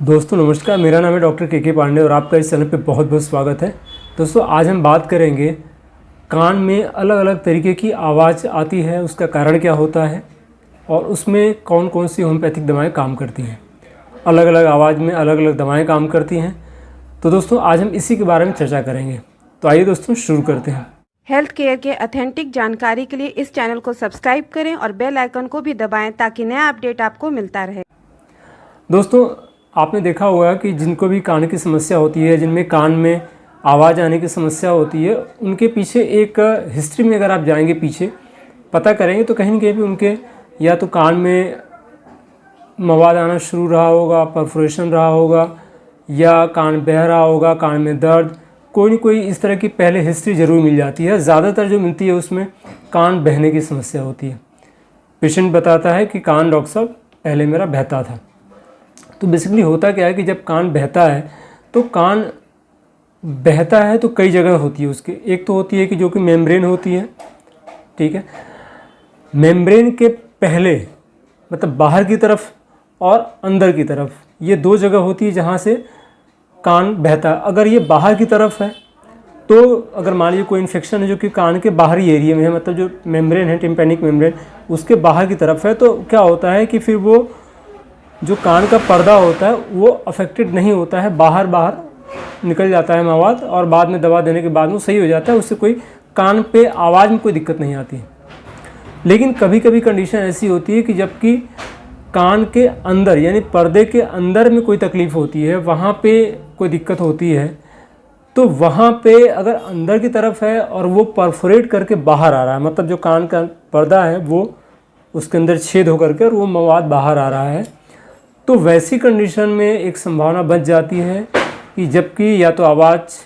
दोस्तों नमस्कार, मेरा नाम है डॉक्टर के पांडे और आपका इस चैनल पे बहुत बहुत स्वागत है। दोस्तों आज हम बात करेंगे कान में अलग अलग तरीके की आवाज़ आती है, उसका कारण क्या होता है और उसमें कौन कौन सी होम्योपैथिक दवाएं काम करती हैं। अलग अलग आवाज़ में अलग अलग दवाएं काम करती हैं। तो दोस्तों आज हम इसी के बारे में चर्चा करेंगे। तो आइए दोस्तों शुरू करते हैं। हेल्थ केयर के ऑथेंटिक जानकारी के लिए इस चैनल को सब्सक्राइब करें और बेल आइकन को भी दबाएं ताकि नया अपडेट आपको मिलता रहे। दोस्तों आपने देखा होगा कि जिनको भी कान की समस्या होती है, जिनमें कान में आवाज़ आने की समस्या होती है, उनके पीछे एक हिस्ट्री में अगर आप जाएंगे पीछे पता करेंगे तो कहीं न कहीं भी उनके या तो कान में मवाद आना शुरू रहा होगा, परफोरेशन रहा होगा, या कान बह रहा होगा, कान में दर्द, कोई न कोई इस तरह की पहले हिस्ट्री ज़रूर मिल जाती है। ज़्यादातर जो मिलती है उसमें कान बहने की समस्या होती है। पेशेंट बताता है कि कान डॉक्टर साहब पहले मेरा बहता था। तो बेसिकली होता क्या है कि जब कान बहता है तो कान बहता है तो कई जगह होती है उसके। एक तो होती है कि जो कि मेम्ब्रेन होती है, ठीक है। मेम्ब्रेन के पहले मतलब बाहर की तरफ और अंदर की तरफ, ये दो जगह होती है जहाँ से कान बहता है। अगर ये बाहर की तरफ है तो अगर मान लीजिए कोई इन्फेक्शन है जो कि कान के बाहरी एरिया में है, मतलब जो मेम्ब्रेन है टिम्पैनिक मेम्ब्रेन उसके बाहर की तरफ है, तो क्या होता है कि फिर वो जो कान का पर्दा होता है वो अफेक्टेड नहीं होता है, बाहर निकल जाता है मवाद और बाद में दवा देने के बाद में सही हो जाता है। उससे कोई कान पे आवाज़ में कोई दिक्कत नहीं आती। लेकिन कभी कभी कंडीशन ऐसी होती है कि जबकि कान के अंदर यानी पर्दे के अंदर में कोई तकलीफ़ होती है, वहाँ पे कोई दिक्कत होती है, तो वहाँ पे अगर अंदर की तरफ है और वो परफोरेट करके बाहर आ रहा है, मतलब जो कान का पर्दा है वो उसके अंदर छेद होकर के और वो मवाद बाहर आ रहा है, तो वैसी कंडीशन में एक संभावना बच जाती है कि जबकि या तो आवाज़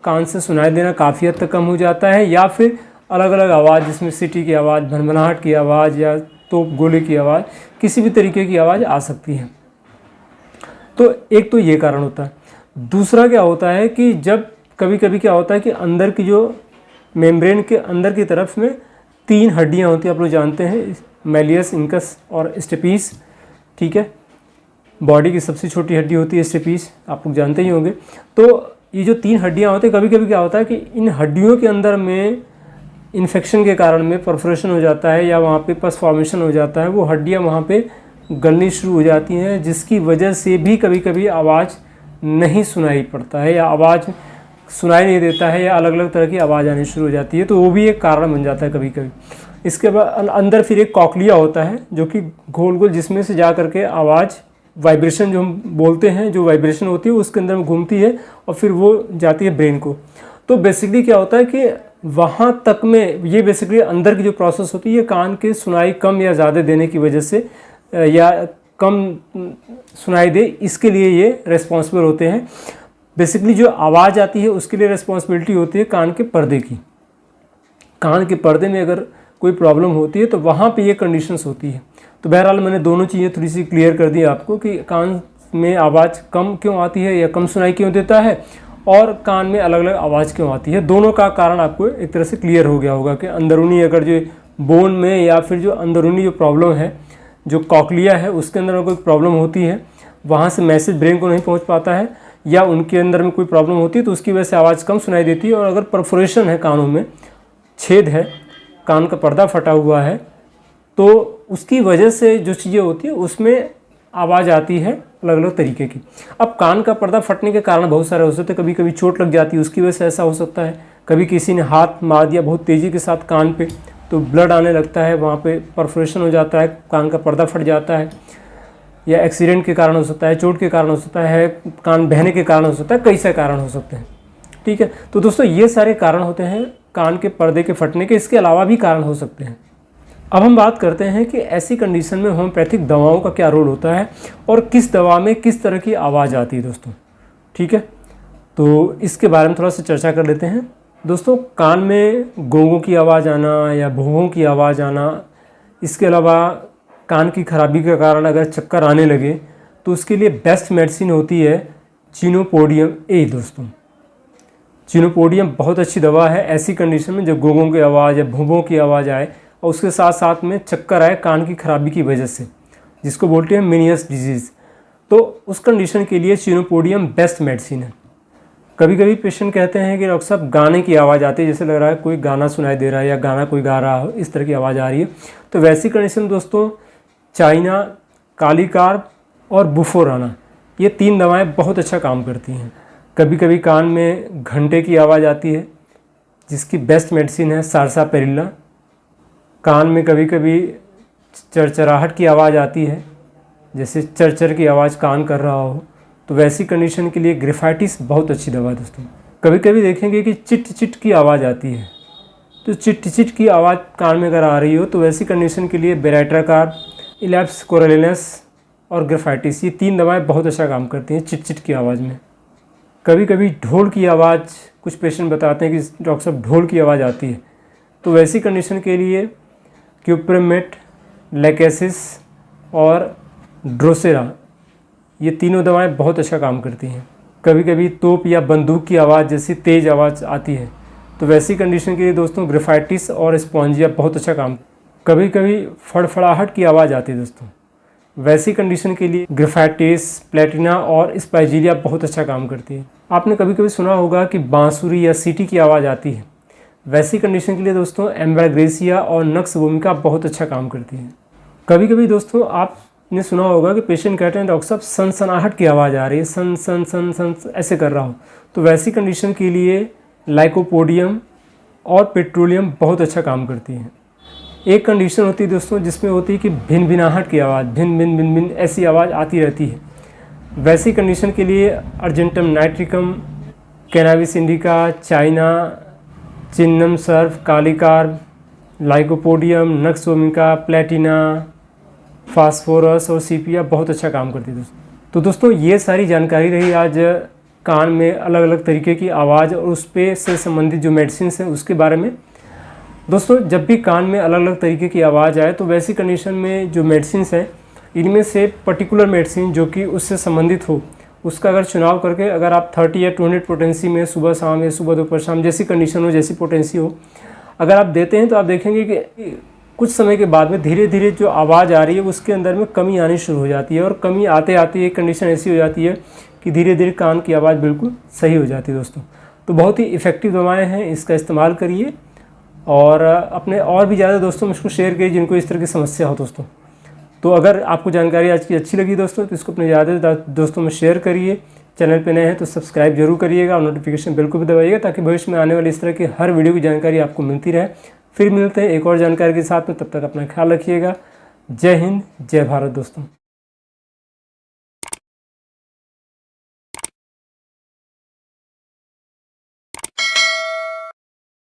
कान से सुनाई देना काफ़ी हद तक कम हो जाता है, या फिर अलग अलग आवाज़ जिसमें सीटी की आवाज़, भनभनाहट की आवाज़ या तोप गोले की आवाज़, किसी भी तरीके की आवाज़ आ सकती है। तो एक तो ये कारण होता है। दूसरा क्या होता है कि जब कभी कभी क्या होता है कि अंदर की जो मेम्ब्रेन के अंदर की तरफ में तीन हड्डियाँ होती हैं, आप लोग जानते हैं, मैलियस, इंकस और स्टेपीस, ठीक है। बॉडी की सबसे छोटी हड्डी होती है स्टेपीस, आप लोग जानते ही होंगे। तो ये जो तीन हड्डियाँ होती हैं, कभी कभी क्या होता है कि इन हड्डियों के अंदर में इन्फेक्शन के कारण में परफोरेशन हो जाता है या वहाँ पे पस फॉर्मेशन हो जाता है, वो हड्डियाँ वहाँ पे गलनी शुरू हो जाती हैं, जिसकी वजह से भी कभी कभी आवाज़ नहीं सुनाई पड़ता है या आवाज़ सुनाई नहीं देता है या अलग अलग तरह की आवाज़ आनी शुरू हो जाती है। तो वो भी एक कारण बन जाता है कभी कभी। इसके बाद अंदर फिर एक कॉकलिया होता है जो कि गोल गोल, जिसमें से जा करके आवाज़ वाइब्रेशन जो हम बोलते हैं, जो वाइब्रेशन होती है उसके अंदर में घूमती है और फिर वो जाती है ब्रेन को। तो बेसिकली क्या होता है कि वहाँ तक में ये बेसिकली अंदर की जो प्रोसेस होती है, ये कान के सुनाई कम या ज़्यादा देने की वजह से या कम सुनाई दे, इसके लिए ये रिस्पॉन्सिबल होते हैं। बेसिकली जो आवाज़ आती है उसके लिए रिस्पॉन्सिबिलिटी होती है कान के पर्दे की। कान के पर्दे में अगर कोई प्रॉब्लम होती है तो वहाँ पे ये कंडीशंस होती है। तो बहरहाल मैंने दोनों चीज़ें थोड़ी सी क्लियर कर दी आपको कि कान में आवाज़ कम क्यों आती है या कम सुनाई क्यों देता है और कान में अलग अलग आवाज़ क्यों आती है। दोनों का कारण आपको एक तरह से क्लियर हो गया होगा कि अंदरूनी अगर जो बोन में या फिर जो अंदरूनी जो प्रॉब्लम है, जो कॉकलिया है उसके अंदर कोई प्रॉब्लम होती है, वहाँ से मैसेज ब्रेन को नहीं पहुँच पाता है, या उनके अंदर में कोई प्रॉब्लम होती है तो उसकी वजह से आवाज़ कम सुनाई देती है। और अगर परफोरेशन है, कानों में छेद है, कान का पर्दा फटा हुआ है, तो उसकी वजह से जो चीज़ें होती है उसमें आवाज़ आती है अलग अलग तरीके की। अब कान का पर्दा फटने के कारण बहुत सारे हो सकते हैं। कभी कभी चोट लग जाती है, उसकी वजह से ऐसा हो सकता है। कभी किसी ने हाथ मार दिया बहुत तेज़ी के साथ कान पे, तो ब्लड आने लगता है, वहाँ पे परफोरेशन हो जाता है, कान का पर्दा फट जाता है। या एक्सीडेंट के कारण हो सकता है, चोट के कारण हो सकता है, कान बहने के कारण हो सकता है, कई सारे कारण हो सकते हैं, ठीक है। तो दोस्तों ये सारे कारण होते हैं कान के पर्दे के फटने के। इसके अलावा भी कारण हो सकते हैं। अब हम बात करते हैं कि ऐसी कंडीशन में होम्योपैथिक दवाओं का क्या रोल होता है और किस दवा में किस तरह की आवाज़ आती है दोस्तों, ठीक है। तो इसके बारे में थोड़ा सा चर्चा कर लेते हैं। दोस्तों कान में गोंगों की आवाज़ आना या भौंहों की आवाज़ आना, इसके अलावा कान की खराबी के कारण अगर चक्कर आने लगे तो उसके लिए बेस्ट मेडिसिन होती है चिनोपोडियम ए। दोस्तों चिनोपोडियम बहुत अच्छी दवा है ऐसी कंडीशन में जब गोंगों की आवाज़ या भौंहों की आवाज़ आए और उसके साथ साथ में चक्कर आए कान की खराबी की वजह से, जिसको बोलते हैं मेनियस डिजीज़। तो उस कंडीशन के लिए चिनोपोडियम बेस्ट मेडिसिन है। कभी कभी पेशेंट कहते हैं कि डॉक्टर साहब गाने की आवाज़ आती है, जैसे लग रहा है कोई गाना सुनाई दे रहा है या गाना कोई गा रहा हो, इस तरह की आवाज़ आ रही है। तो वैसी कंडीशन दोस्तों चाइना, काली कार्ब और बुफोराना, ये 3 दवाएं बहुत अच्छा काम करती हैं। कभी कभी कान में घंटे की आवाज़ आती है, जिसकी बेस्ट मेडिसिन है सारसापेरिल्ला। कान में कभी कभी चरचराहट की आवाज़ आती है, जैसे चरचर की आवाज़ कान कर रहा हो, तो वैसी कंडीशन के लिए ग्रेफाइटिस बहुत अच्छी दवा है दोस्तों। कभी कभी देखेंगे कि चिट चिट की आवाज़ आती है, तो चिट चिट की आवाज़ कान में अगर आ रही हो तो वैसी कंडीशन के लिए बेराट्राकार्ब, इलैप्स कोरालिनस और ग्रेफाइटिस, ये 3 दवाएं बहुत अच्छा काम करती हैं चिट चिट की आवाज़ में। कभी कभी ढोल की आवाज़, कुछ पेशेंट बताते हैं कि डॉक्टर साहब ढोल की आवाज़ आती है, तो वैसी कंडीशन के लिए क्यूप्रेमेट, लैकेसिस और ड्रोसेरा, ये तीनों दवाएं बहुत अच्छा काम करती हैं। कभी कभी तोप या बंदूक की आवाज़ जैसी तेज़ आवाज़ आती है, तो वैसी कंडीशन के लिए दोस्तों ग्रेफाइटिस और स्पॉन्जिया बहुत अच्छा काम। कभी कभी फड़फड़ाहट की आवाज़ आती है दोस्तों, वैसी कंडीशन के लिए ग्रेफाइटिस, प्लेटिना और स्पाइजीलिया बहुत अच्छा काम करती है। आपने कभी कभी सुना होगा कि बांसुरी या सीटी की आवाज़ आती है, वैसी कंडीशन के लिए दोस्तों एम्ब्राग्रेसिया और नक्स वोमिका बहुत अच्छा काम करती है। कभी कभी दोस्तों आपने सुना होगा कि पेशेंट कहते हैं डॉक्टर साहब सनसनाहट की आवाज़ आ रही है, सन सन सन सन ऐसे कर रहा हो, तो वैसी कंडीशन के लिए लाइकोपोडियम और पेट्रोलियम बहुत अच्छा काम करती है। एक कंडीशन होती है दोस्तों जिसमें होती है कि भिन भिनाहट की आवाज़, भिन भिन भिन भिन ऐसी आवाज़ आती रहती है, वैसी कंडीशन के लिए argentum nitricum, cannabis indica, China, चिन्नम सर्फ, kali carb, lycopodium, nux vomica, platina, phosphorus और सीपिया बहुत अच्छा काम करती है दोस्तों। तो दोस्तों ये सारी जानकारी रही आज कान में अलग अलग तरीके की आवाज़ और उस पे से संबंधित जो मेडिसिन हैं उसके बारे में। दोस्तों जब भी कान में अलग अलग तरीके की आवाज़ आए तो वैसी कंडीशन में जो मेडिसिन हैं इनमें से पर्टिकुलर मेडिसिन जो कि उससे संबंधित हो उसका अगर चुनाव करके अगर आप 30 या 200 पोटेंसी में सुबह शाम या सुबह दोपहर शाम जैसी कंडीशन हो, जैसी पोटेंसी हो, अगर आप देते हैं तो आप देखेंगे कि कुछ समय के बाद में धीरे धीरे जो आवाज़ आ रही है उसके अंदर में कमी आनी शुरू हो जाती है और कमी आते आते एक कंडीशन ऐसी हो जाती है कि धीरे धीरे कान की आवाज़ बिल्कुल सही हो जाती है दोस्तों। तो बहुत ही इफ़ेक्टिव दवाएं हैं, इसका इस्तेमाल करिए और अपने और भी ज़्यादा दोस्तों में इसको शेयर करिए जिनको इस तरह की समस्या हो दोस्तों। तो अगर आपको जानकारी आज की अच्छी लगी दोस्तों तो इसको अपने ज़्यादा दोस्तों में शेयर करिए। चैनल पे नए हैं तो सब्सक्राइब जरूर करिएगा और नोटिफिकेशन बेल को भी दबाइएगा ताकि भविष्य में आने वाली इस तरह की हर वीडियो की जानकारी आपको मिलती रहे। फिर मिलते हैं एक और जानकारी के साथ में, तब तक अपना ख्याल रखिएगा। जय हिंद, जय भारत दोस्तों।